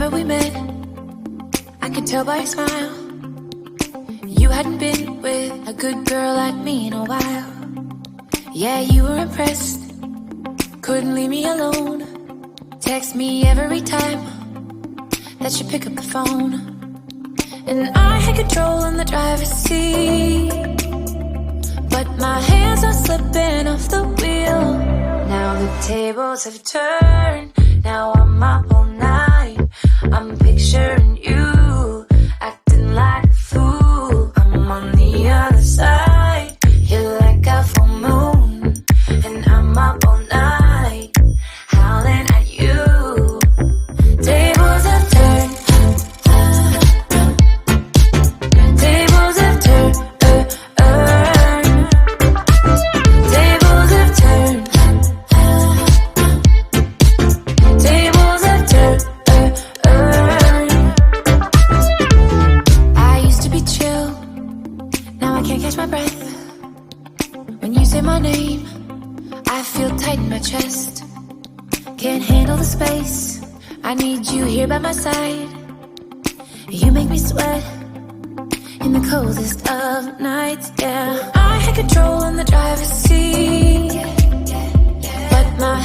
summer we met, I could tell by your smile you hadn't been with a good girl like me in a while. Yeah, you were impressed, couldn't leave me alone. Text me every time that you pick up the phone. And I had control in the driver's seat, but my hands are slipping off the wheel. Now the tables have turned, now I'm up all night. I'm picturing you acting like a fool. I'm on the other side, you're like a full moon, and I'm up all night, howling at you. Tables have turned, tables have turned, tables have turned, tables have turned. I used to be chill, now I can't catch my breath. When you say my name, I feel tight in my chest. Can't handle the space, I need you here by my side. You make me sweat in the coldest of nights, yeah. I had control in the driver's seat, but my